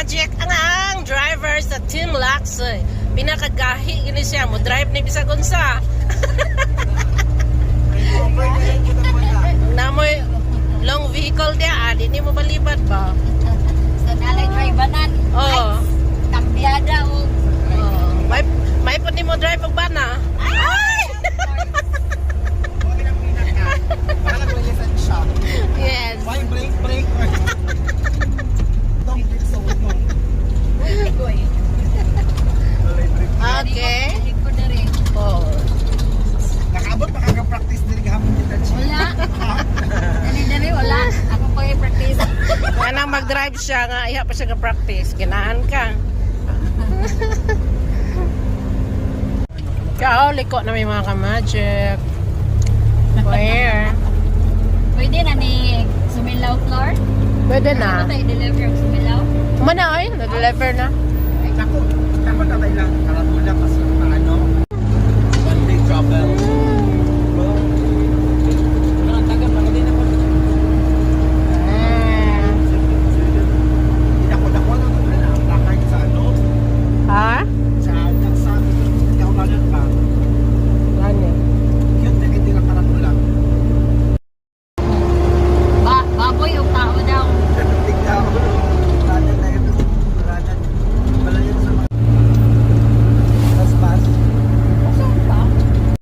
Magic ang driver sa Team Laksoy. Pinakagahi gini siya mo drive ni bisag unsa. Namoy long vehicle dia, di ni mo balibad ba? Sa nalay drive-anan. Oh. Kambyada o. May po ni mo drive og bana. Ay! Parang may lisensya. Yes. Why break? Don't break so no. Okay. Balik ko na rin. Oh. Nakaabot pa kag-practice diri gahapon kita. Wala. Dali-dali, wala. Ako pa i-practice. Kanang mag-drive siya nga iya pa siya ga-practice. Kinaan ka. Kao, liko na may mga ka-magic. Where? Pwede na ni Sumilaw floor? Pwede na. Ano tayo deliver ang Sumilaw? Mana ay, na-deliver na. Naku, dapat na lang karatula kasi ano. One day travel.